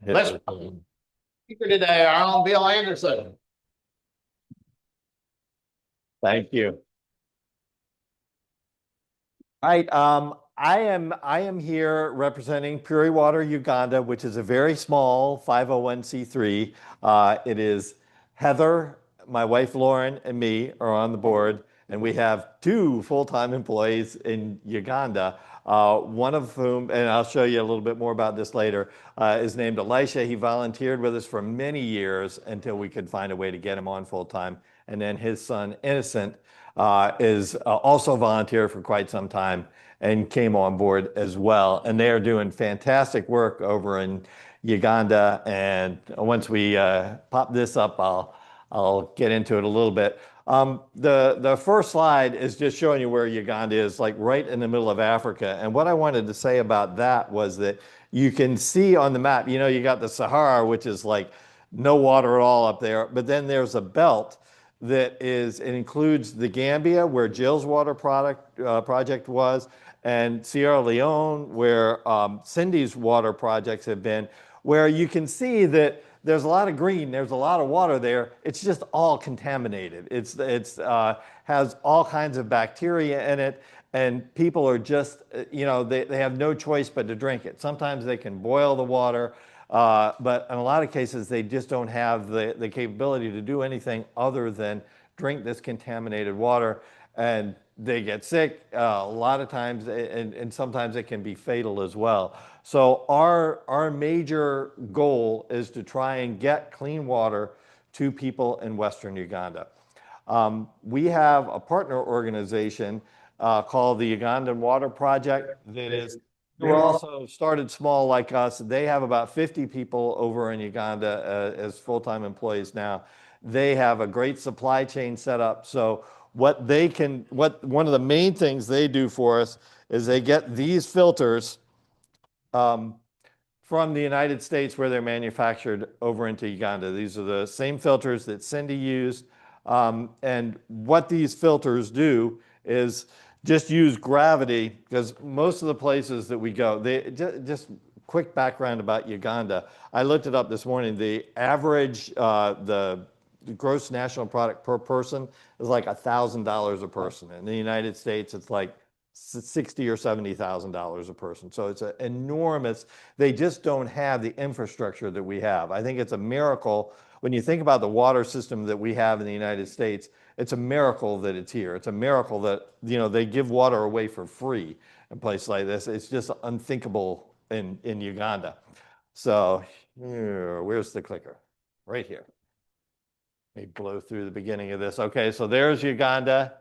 Let's speaker today, Arnold Bill Anderson. Thank you. All right. I am here representing PuriWater Uganda, which is a very small 501c3. It is Heather, my wife Lauren, and me are on the board, and we have two full-time employees in Uganda. One of whom, and I'll show you a little bit more about this later, is named Elisha. He volunteered with us for many years until we could find a way to get him on full-time. And then his son, Innocent, is also volunteered for quite some time and came on board as well. And they are doing fantastic work over in Uganda. And once we pop this up, I'll get into it a little bit. The first slide is just showing you where Uganda is, like right in the middle of Africa. And what I wanted to say about that was that you can see on the map, you got the Sahara, which is like no water at all up there, but then there's a belt that it includes the Gambia, where Jill's water project was, and Sierra Leone, where Cindy's water projects have been, where you can see that there's a lot of green, there's a lot of water there. It's just all contaminated. It's has all kinds of bacteria in it, and people are just, they have no choice but to drink it. Sometimes they can boil the water. But in a lot of cases, they just don't have the capability to do anything other than drink this contaminated water, and they get sick a lot of times, and sometimes it can be fatal as well. So our major goal is to try and get clean water to people in Western Uganda. We have a partner organization called the Ugandan Water Project that is who also started small like us. They have about 50 people over in Uganda as full-time employees now. They have a great supply chain set up. So one of the main things they do for us is they get these filters from the United States where they're manufactured over into Uganda. These are the same filters that Cindy used. And what these filters do is just use gravity, because most of the places that we go, just quick background about Uganda. I looked it up this morning. The average, the gross national product per person is like $1,000 a person. In the United States, it's like $60,000 or $70,000 a person. So it's an enormous, they just don't have the infrastructure that we have. I think it's a miracle when you think about the water system that we have in the United States. It's a miracle that it's here. It's a miracle that, they give water away for free in places like this. It's just unthinkable in Uganda. So where's the clicker? Right here. Let me blow through the beginning of this. Okay, so there's Uganda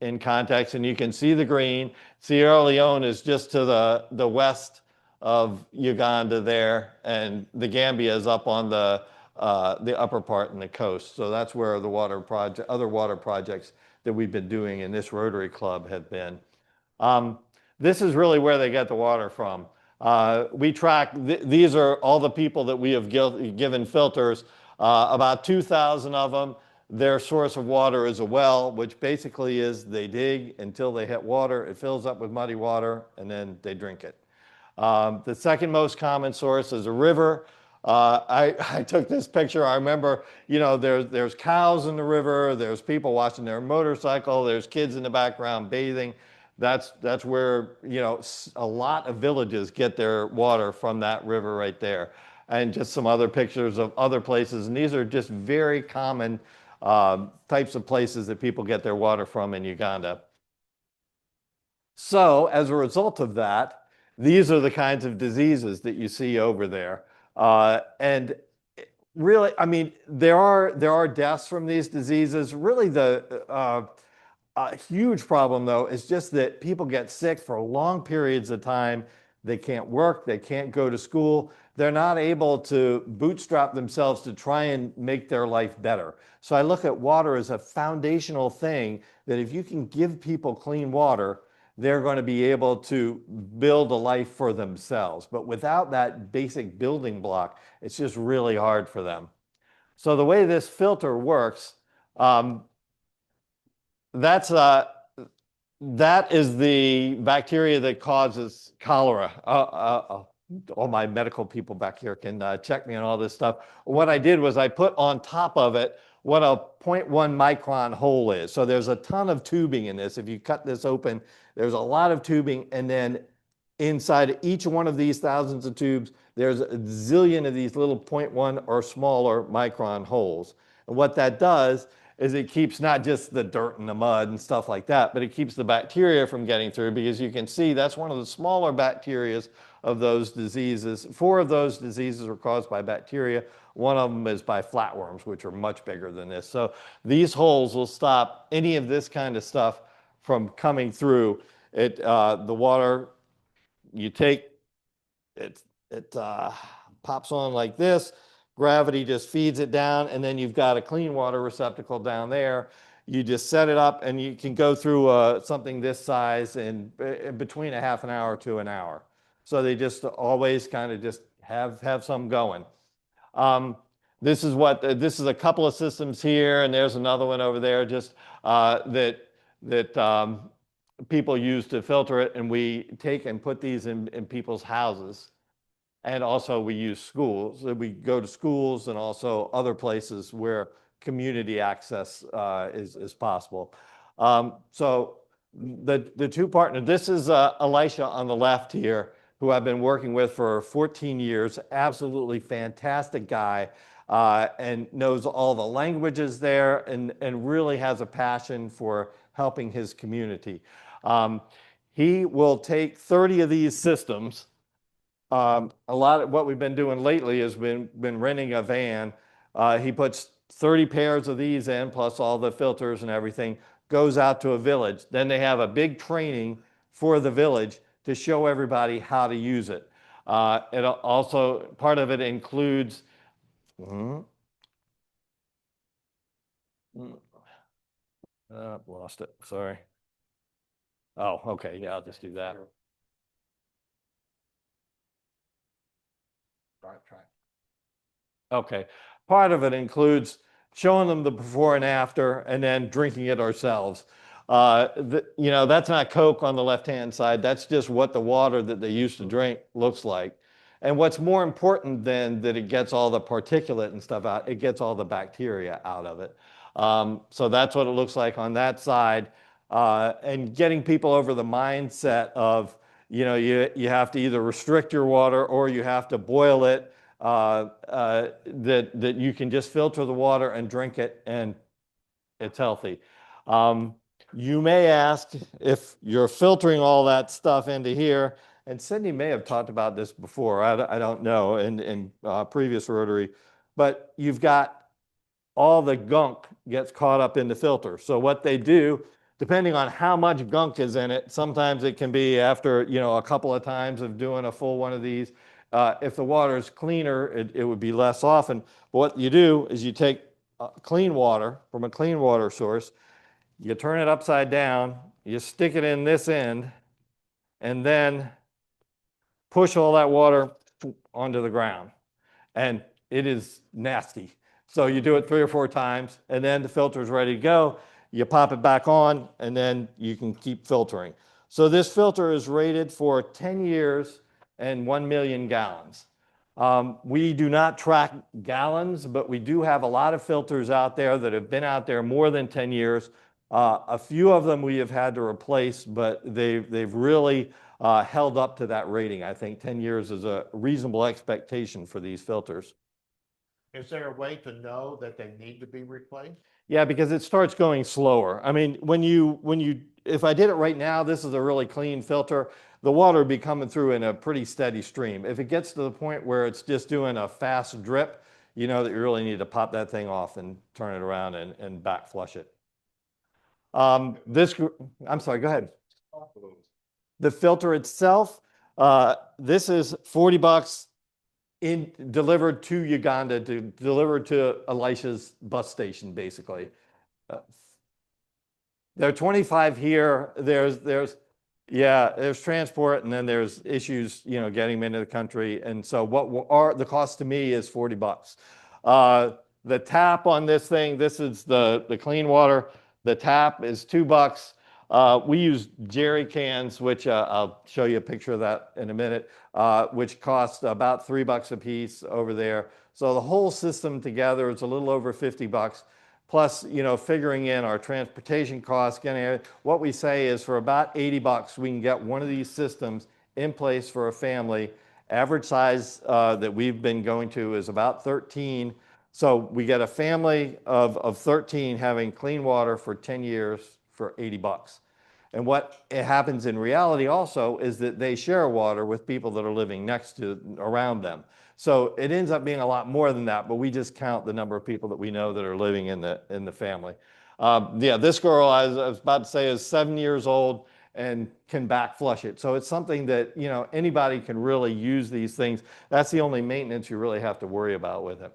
in context, and you can see the green. Sierra Leone is just to the west of Uganda there, and the Gambia is up on the upper part in the coast. So that's where the other water projects that we've been doing in this Rotary Club have been. This is really where they get the water from. We track, these are all the people that we have given filters, about 2,000 of them. Their source of water is a well, which basically is they dig until they hit water, it fills up with muddy water, and then they drink it. The second most common source is a river. I took this picture. I remember, there's cows in the river, there's people watching their motorcycle, there's kids in the background bathing. That's where, a lot of villages get their water from that river right there. And just some other pictures of other places. And these are just very common types of places that people get their water from in Uganda. So as a result of that, these are the kinds of diseases that you see over there. And really, I mean, there are deaths from these diseases. Really, the huge problem, though, is just that people get sick for long periods of time. They can't work. They can't go to school. They're not able to bootstrap themselves to try and make their life better. So I look at water as a foundational thing that if you can give people clean water, they're going to be able to build a life for themselves. But without that basic building block, it's just really hard for them. So the way this filter works, that is the bacteria that causes cholera. all my medical people back here can check me on all this stuff. What I did was I put on top of it what a 0.1 micron hole is. So there's a ton of tubing in this. If you cut this open, there's a lot of tubing, and then inside each one of these thousands of tubes, there's a zillion of these little 0.1 or smaller micron holes. And what that does is it keeps not just the dirt and the mud and stuff like that, but it keeps the bacteria from getting through, because you can see that's one of the smaller bacteria of those diseases. 4 of those diseases are caused by bacteria. One of them is by flatworms, which are much bigger than this. So these holes will stop any of this kind of stuff from coming through. The water, you take, it pops on like this. Gravity just feeds it down, and then you've got a clean water receptacle down there. You just set it up, and you can go through something this size in between a half an hour to an hour. So they just always kind of just have some going. This is a couple of systems here, and there's another one over there just that people use to filter it, and we take and put these in people's houses. And also we use schools. We go to schools and also other places where community access is possible. So the 2 partners, this is Elisha on the left here, who I've been working with for 14 years, absolutely fantastic guy, and knows all the languages there, and really has a passion for helping his community. He will take 30 of these systems. A lot of what we've been doing lately has been renting a van. He puts 30 pairs of these in, plus all the filters and everything, goes out to a village. Then they have a big training for the village to show everybody how to use it. It also, part of it includes, lost it, sorry. Oh, okay, yeah, I'll just do that. Try. Okay. Part of it includes showing them the before and after, and then drinking it ourselves. That's not Coke on the left-hand side. That's just what the water that they used to drink looks like. And what's more important than that it gets all the particulate and stuff out, it gets all the bacteria out of it. So that's what it looks like on that side. And getting people over the mindset of, you have to either restrict your water or you have to boil it, that you can just filter the water and drink it, and it's healthy. You may ask, if you're filtering all that stuff into here, and Cindy may have talked about this before, I don't know, in previous Rotary, but you've got all the gunk gets caught up in the filter. So what they do, depending on how much gunk is in it, sometimes it can be after a couple of times of doing a full one of these. If the water is cleaner, it would be less often. But what you do is you take clean water from a clean water source, you turn it upside down, you stick it in this end, and then push all that water onto the ground. And it is nasty. So you do it 3 or 4 times, and then the filter is ready to go. You pop it back on, and then you can keep filtering. So this filter is rated for 10 years and 1 million gallons. We do not track gallons, but we do have a lot of filters out there that have been out there more than 10 years. A few of them we have had to replace, but they've really held up to that rating. I think 10 years is a reasonable expectation for these filters. Is there a way to know that they need to be replaced? Yeah, because it starts going slower. I mean, if I did it right now, this is a really clean filter, the water would be coming through in a pretty steady stream. If it gets to the point where it's just doing a fast drip, you know that you really need to pop that thing off and turn it around and back flush it. I'm sorry, go ahead. The filter itself, this is $40 delivered to Uganda, delivered to Elisha's bus station, basically. There are 25 here. There's transport, and then there's issues, getting them into the country. And so the cost to me is $40. The tap on this thing, this is the clean water. The tap is $2. We use jerry cans, which I'll show you a picture of that in a minute, which cost about $3 a piece over there. So the whole system together is a little over $50. Plus, figuring in our transportation costs, what we say is for about $80, we can get one of these systems in place for a family. Average size that we've been going to is about 13. So we get a family of 13 having clean water for 10 years for $80. And what happens in reality also is that they share water with people that are living next to, around them. So it ends up being a lot more than that, but we just count the number of people that we know that are living in the family. Yeah, this girl, I was about to say, is 7 years old and can back flush it. So it's something that, anybody can really use these things. That's the only maintenance you really have to worry about with it.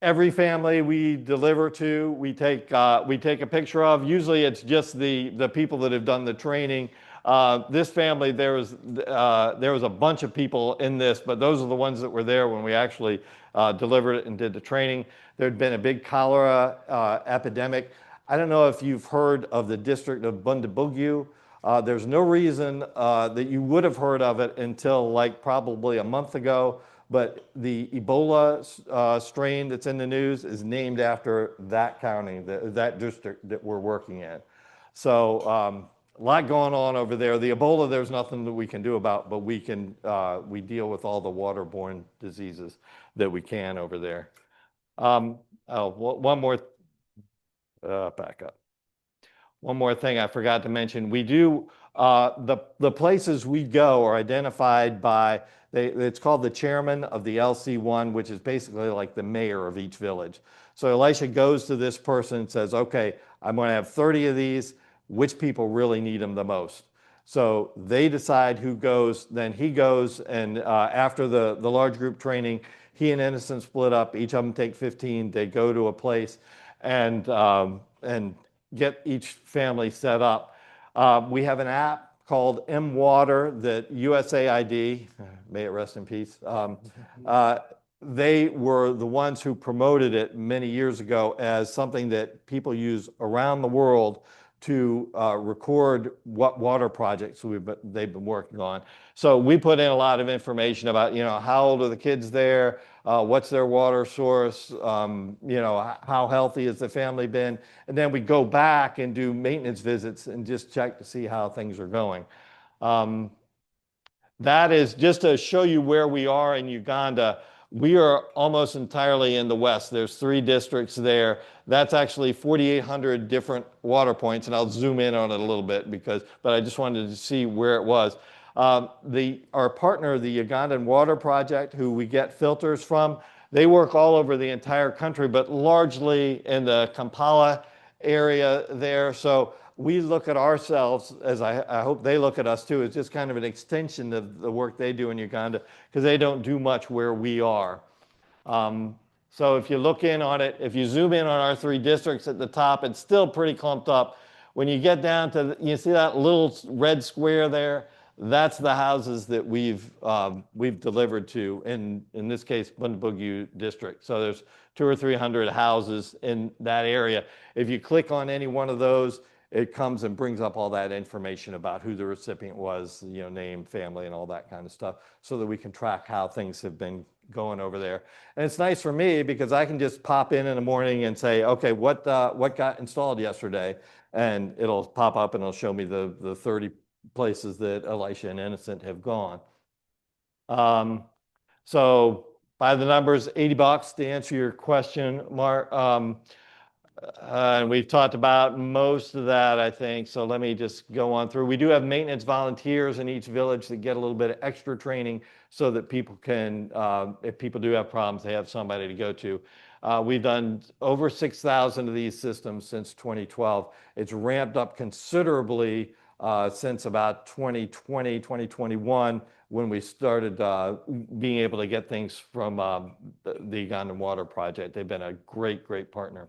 Every family we deliver to, we take a picture of. Usually it's just the people that have done the training. This family, there was a bunch of people in this, but those are the ones that were there when we actually delivered it and did the training. There'd been a big cholera epidemic. I don't know if you've heard of the district of Bundibugyo. There's no reason that you would have heard of it until like probably a month ago. But the Ebola strain that's in the news is named after that county, that district that we're working in. So a lot going on over there. The Ebola, there's nothing that we can do about, but we deal with all the waterborne diseases that we can over there. One more, back up. One more thing I forgot to mention. We do, the places we go are identified by, it's called the chairman of the LC1, which is basically like the mayor of each village. So Elisha goes to this person and says, okay, I'm going to have 30 of these. Which people really need them the most? So they decide who goes, then he goes, and after the large group training, he and Anderson split up. Each of them take 15. They go to a place and get each family set up. We have an app called M-Water that USAID, may it rest in peace, they were the ones who promoted it many years ago as something that people use around the world to record what water projects they've been working on. So we put in a lot of information about, how old are the kids there, what's their water source, how healthy has the family been, and then we go back and do maintenance visits and just check to see how things are going. That is just to show you where we are in Uganda. We are almost entirely in the west. There's 3 districts there. That's actually 4,800 different water points, and I'll zoom in on it a little bit but I just wanted to see where it was. Our partner, the Ugandan Water Project, who we get filters from, they work all over the entire country, but largely in the Kampala area there. So we look at ourselves, as I hope they look at us too, as just kind of an extension of the work they do in Uganda, because they don't do much where we are. So if you look in on it, if you zoom in on our 3 districts at the top, it's still pretty clumped up. When you get down to, you see that little red square there? That's the houses that we've delivered to, in this case, Bundibugyo district. So there's 200 or 300 houses in that area. If you click on any one of those, it comes and brings up all that information about who the recipient was, name, family, and all that kind of stuff, so that we can track how things have been going over there. And it's nice for me because I can just pop in the morning and say, okay, what got installed yesterday? And it'll pop up and it'll show me the 30 places that Elisha and Innocent have gone. So by the numbers, $80 to answer your question, Mark. And we've talked about most of that, I think. So let me just go on through. We do have maintenance volunteers in each village that get a little bit of extra training so that people can, if people do have problems, they have somebody to go to. We've done over 6,000 of these systems since 2012. It's ramped up considerably since about 2020, 2021, when we started being able to get things from the Ugandan Water Project. They've been a great, great partner.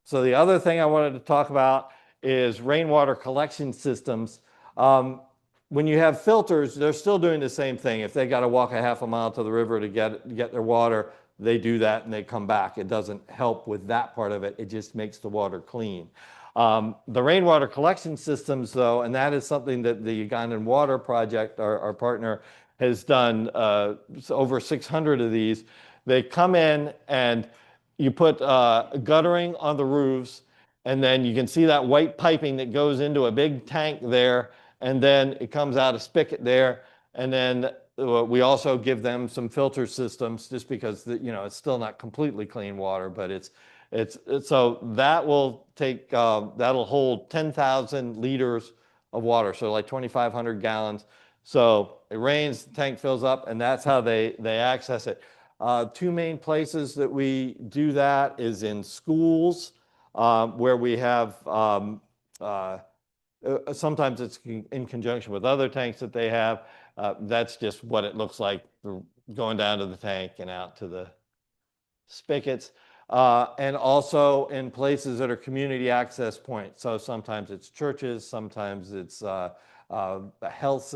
So the other thing I wanted to talk about is rainwater collection systems. When you have filters, they're still doing the same thing. If they got to walk a half a mile to the river to get their water, they do that and they come back. It doesn't help with that part of it. It just makes the water clean. The rainwater collection systems, though, and that is something that the Ugandan Water Project, our partner, has done over 600 of these. They come in and you put guttering on the roofs, and then you can see that white piping that goes into a big tank there, and then it comes out a spigot there, and then we also give them some filter systems just because it's still not completely clean water, but it's so that will take that'll hold 10,000 liters of water, so like 2,500 gallons. So it rains, the tank fills up, and that's how they access it. Two main places that we do that is in schools, where we have sometimes it's in conjunction with other tanks that they have. That's just what it looks like going down to the tank and out to the spigots. And also in places that are community access points. So sometimes it's churches, sometimes it's health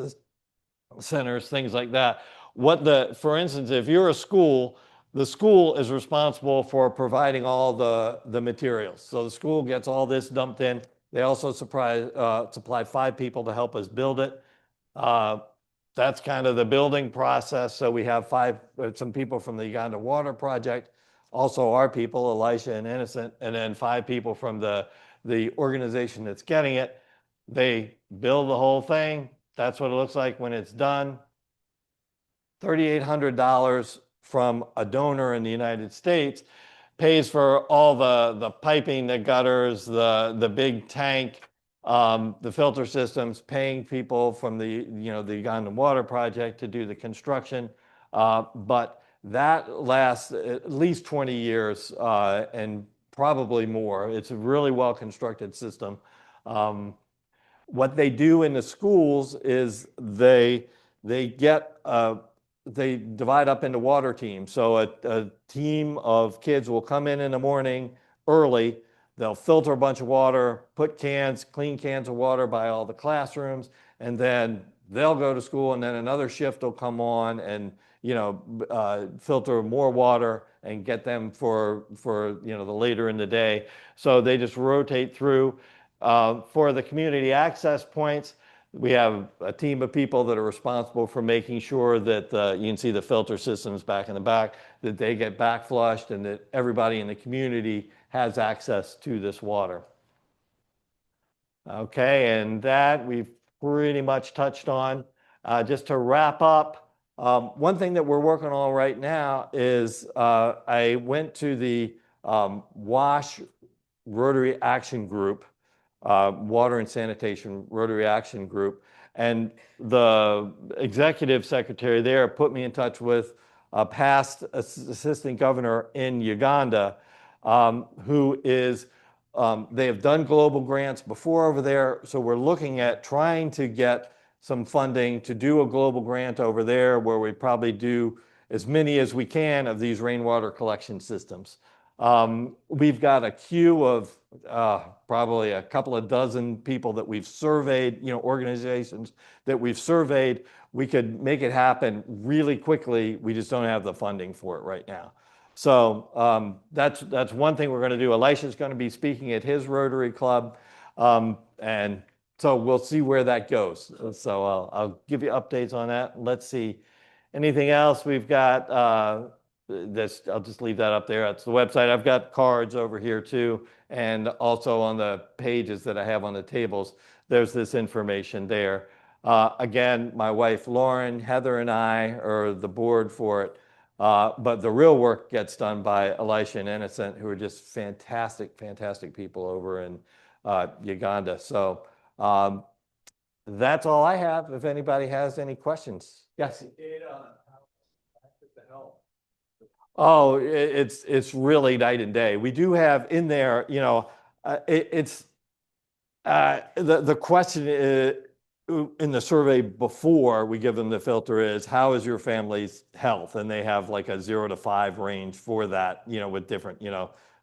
centers, things like that. For instance, if you're a school, the school is responsible for providing all the materials. So the school gets all this dumped in. They also supply 5 people to help us build it. That's kind of the building process. So we have some people from the Ugandan Water Project, also our people, Elisha and Anderson, and then 5 people from the organization that's getting it. They build the whole thing. That's what it looks like when it's done. $3,800 from a donor in the United States pays for all the piping, the gutters, the big tank, the filter systems, paying people from the Ugandan Water Project to do the construction. But that lasts at least 20 years and probably more. It's a really well-constructed system. What they do in the schools is they divide up into water teams. So a team of kids will come in the morning early. They'll filter a bunch of water, put clean cans of water by all the classrooms, and then they'll go to school, and then another shift will come on and filter more water and get them for the later in the day. So they just rotate through. For the community access points, we have a team of people that are responsible for making sure that you can see the filter systems back in the back, that they get back flushed, and that everybody in the community has access to this water. Okay, and that we've pretty much touched on. Just to wrap up, one thing that we're working on right now is I went to the WASH Rotary Action Group, Water and Sanitation Rotary Action Group, and the executive secretary there put me in touch with a past assistant governor in Uganda, who is, they have done global grants before over there, so we're looking at trying to get some funding to do a global grant over there where we probably do as many as we can of these rainwater collection systems. We've got a queue of probably a couple of dozen people that we've surveyed, organizations that we've surveyed. We could make it happen really quickly. We just don't have the funding for it right now. So that's one thing we're going to do. Elisha's going to be speaking at his Rotary Club, and so we'll see where that goes. So I'll give you updates on that. Let's see. Anything else we've got? I'll just leave that up there. That's the website. I've got cards over here too, and also on the pages that I have on the tables, there's this information there. Again, my wife Lauren, Heather, and I are the board for it. But the real work gets done by Elisha and Innocent, who are just fantastic, fantastic people over in Uganda. So that's all I have. If anybody has any questions. Yes? Oh, it's really night and day. We do have in there, the question is, in the survey before we give them the filter is, how is your family's health? And they have like a 0 to 5 range for that, with different,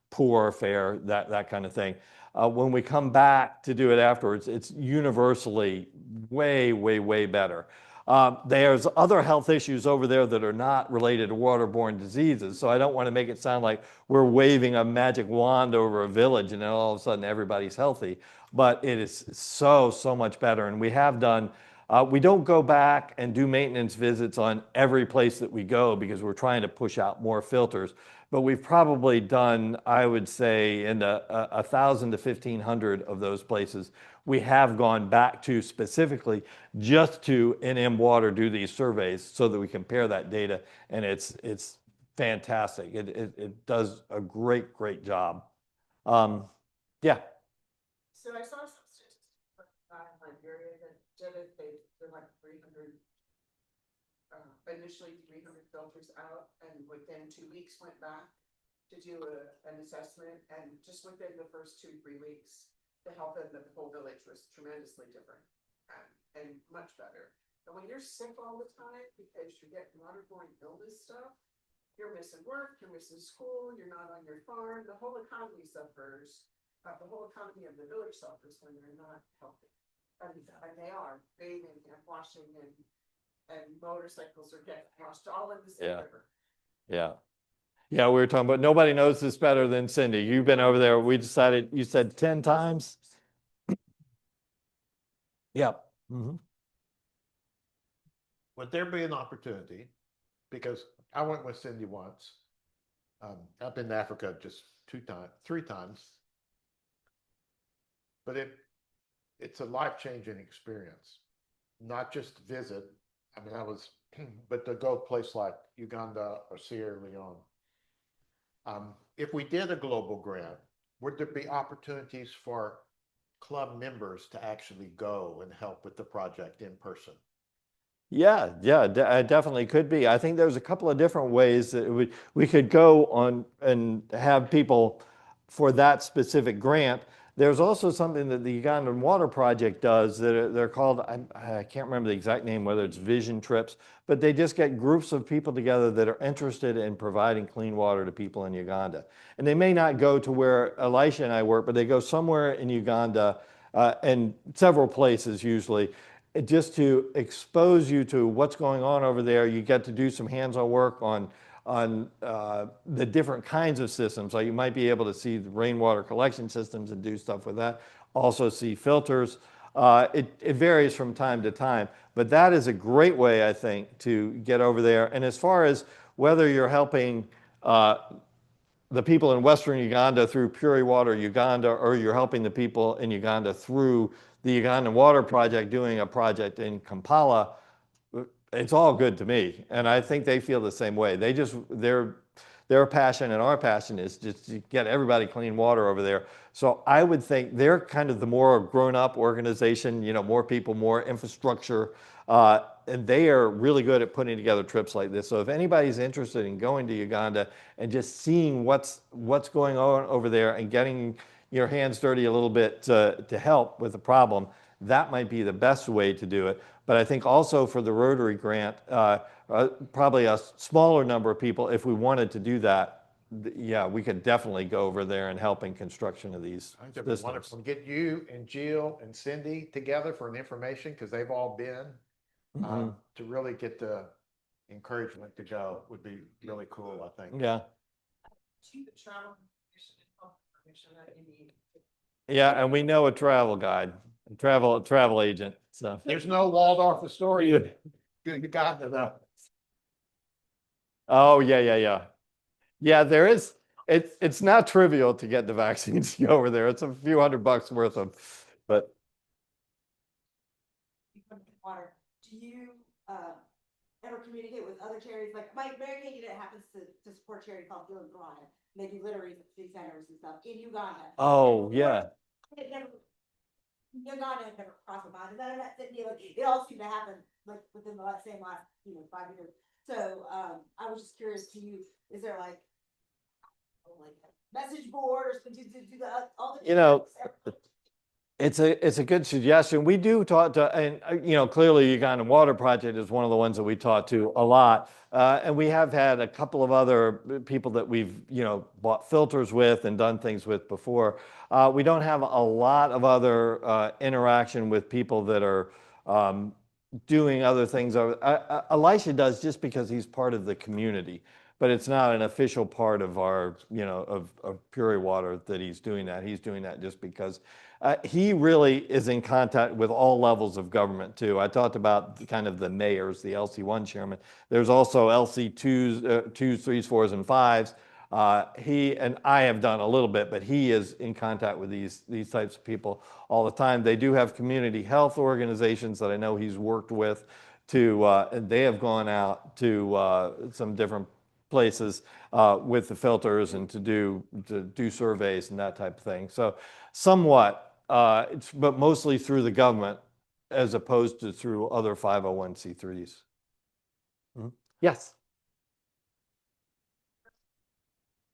poor, fair, that kind of thing. When we come back to do it afterwards, it's universally way, way, way better. There's other health issues over there that are not related to waterborne diseases. So I don't want to make it sound like we're waving a magic wand over a village and then all of a sudden everybody's healthy. But it is so much better. And we have done, we don't go back and do maintenance visits on every place that we go because we're trying to push out more filters. But we've probably done, I would say, in 1,000 to 1,500 of those places, we have gone back to specifically just to NM Water do these surveys so that we compare that data, and it's fantastic. It does a great job. Yeah. So I saw some statistics from Liberia that did it, they're like 300, initially 300 filters out, and within 2 weeks went back to do an assessment, and just within the first 2-3 weeks, the health of the whole village was tremendously different and much better. And when you're sick all the time because you get waterborne illness stuff, you're missing work, you're missing school, you're not on your farm, the whole economy suffers. The whole economy of the village suffers when they're not healthy. And they are bathing and washing and motorcycles are getting washed all in the same river. Yeah. Yeah, we were talking about, nobody knows this better than Cindy. You've been over there. We decided, you said 10 times? Yep. Would there be an opportunity? Because I went with Cindy once. I've been to Africa just 3 times. But it's a life-changing experience. Not just to visit. I mean, but to go a place like Uganda or Sierra Leone. If we did a global grant, would there be opportunities for club members to actually go and help with the project in person? Yeah, it definitely could be. I think there's a couple of different ways that we could go on and have people for that specific grant. There's also something that the Ugandan Water Project does that they're called, I can't remember the exact name, whether it's vision trips, but they just get groups of people together that are interested in providing clean water to people in Uganda. And they may not go to where Elisha and I work, but they go somewhere in Uganda and several places usually, just to expose you to what's going on over there. You get to do some hands-on work on the different kinds of systems. So you might be able to see the rainwater collection systems and do stuff with that. Also see filters. It varies from time to time, but that is a great way, I think, to get over there. And as far as whether you're helping the people in Western Uganda through PuriWater Uganda, or you're helping the people in Uganda through the Ugandan Water Project doing a project in Kampala, it's all good to me. And I think they feel the same way. Their passion and our passion is just to get everybody clean water over there. So I would think they're kind of the more grown-up organization, more people, more infrastructure, and they are really good at putting together trips like this. So if anybody's interested in going to Uganda and just seeing what's going on over there and getting your hands dirty a little bit to help with the problem, that might be the best way to do it. But I think also for the Rotary grant, probably a smaller number of people, if we wanted to do that, yeah, we could definitely go over there and help in construction of these I think it'd be wonderful to get you and Jill and Cindy together for an information, because they've all been, to really get the encouragement to go would be really cool, I think. Yeah. To the travel information that you need. Yeah, and we know a travel guide, a travel agent. So There's no Waldorf Astoria. Good God, though. oh yeah. Yeah, there is. It's not trivial to get the vaccines to go over there. It's a few $100 worth of, but Water. Do you ever communicate with other charities? Like Mary Kay happens to support charity called Healing Uganda. They do littering at food centers and stuff in Uganda. oh yeah. Uganda had never crossed my mind. And then it all seemed to happen like within the last 5 years. So I was just curious to you, is there like a message board or something to do all the It's a good suggestion. We do talk to, and clearly Ugandan Water Project is one of the ones that we talk to a lot. And we have had a couple of other people that we've, bought filters with and done things with before. We don't have a lot of other interaction with people that are doing other things. Elisha does just because he's part of the community, but it's not an official part of our, of PuriWater that he's doing that. He's doing that just because he really is in contact with all levels of government too. I talked about kind of the mayors, the LC1 chairman. There's also LC2s, 2s, 3s, 4s, and 5s. He and I have done a little bit, but he is in contact with these types of people all the time. They do have community health organizations that I know he's worked with and they have gone out to some different places with the filters and to do surveys and that type of thing. So somewhat, but mostly through the government as opposed to through other 501c3s. Yes.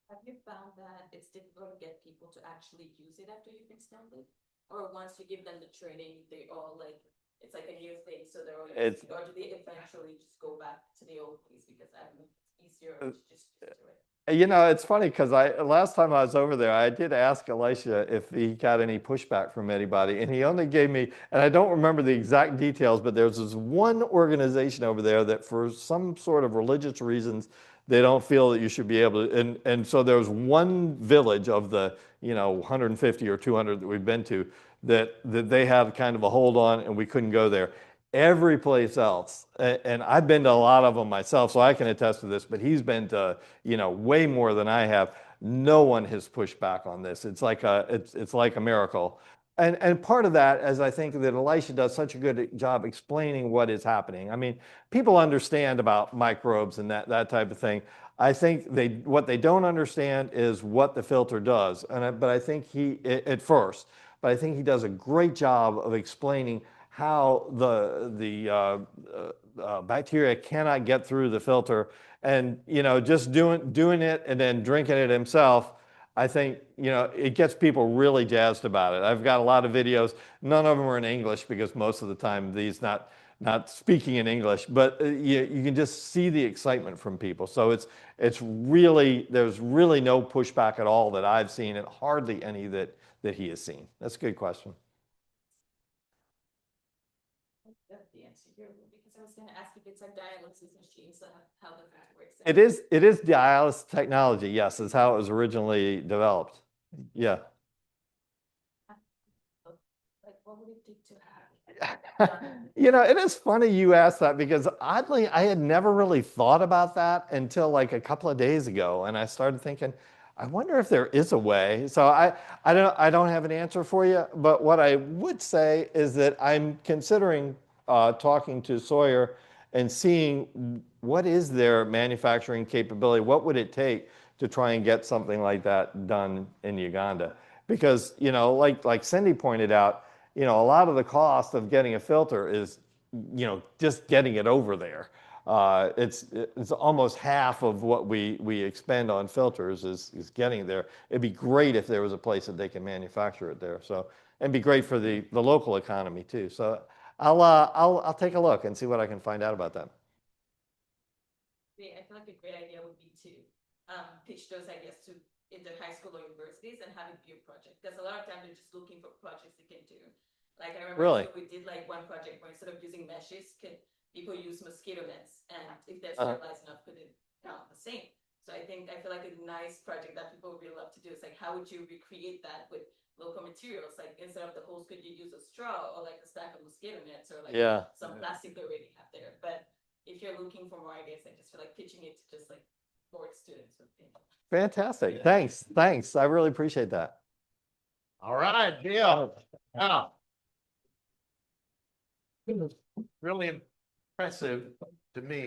Have you found that it's difficult to get people to actually use it after you've installed it? Or once you give them the training, they all like, it's like a new thing, so they're all, or do they eventually just go back to the old place because I don't know, it's easier to just do it? It's funny because last time I was over there, I did ask Elisha if he got any pushback from anybody, and he only gave me, and I don't remember the exact details, but there's this one organization over there that for some sort of religious reasons, they don't feel that you should be able to, and so there's one village of the 150 or 200 that we've been to that they had kind of a hold on, and we couldn't go there. Every place else, and I've been to a lot of them myself, so I can attest to this, but he's been to way more than I have. No one has pushed back on this. It's like a miracle. And part of that is I think that Elisha does such a good job explaining what is happening. I mean, people understand about microbes and that type of thing. I think what they don't understand is what the filter does. But I think at first, but I think he does a great job of explaining how the bacteria cannot get through the filter, and just doing it and then drinking it himself. I think it gets people really jazzed about it. I've got a lot of videos. None of them are in English because most of the time these not speaking in English, but you can just see the excitement from people. So there's really no pushback at all that I've seen, and hardly any that he has seen. That's a good question. That's the answer here, because I was going to ask if it's like dialysis machines, how that works. It is dialysis technology. Yes, is how it was originally developed. Yeah. Like, what would it take to have? It is funny you asked that because oddly, I had never really thought about that until like a couple of days ago, and I started thinking, I wonder if there is a way. So I don't have an answer for you, but what I would say is that I'm considering talking to Sawyer and seeing what is their manufacturing capability. What would it take to try and get something like that done in Uganda? Because like Cindy pointed out, a lot of the cost of getting a filter is just getting it over there. It's almost half of what we expend on filters is getting there. It'd be great if there was a place that they can manufacture it there. So it'd be great for the local economy too. So I'll take a look and see what I can find out about that. I feel like a great idea would be to pitch those ideas to either high school or universities and have it be a project, because a lot of times they're just looking for projects they can do. Like I remember Really? we did like one project where instead of using meshes, people use mosquito nets, and if they're sterilized enough, put it the same. So I feel like a nice project that people would really love to do is like, how would you recreate that with local materials? Like instead of the hose, could you use a straw or like a stack of mosquito nets or like some plastic they already have there? But if you're looking for more ideas, I just feel like pitching it to just like board students would be Fantastic. Thanks. I really appreciate that. All right, Bill. Now, really impressive to me,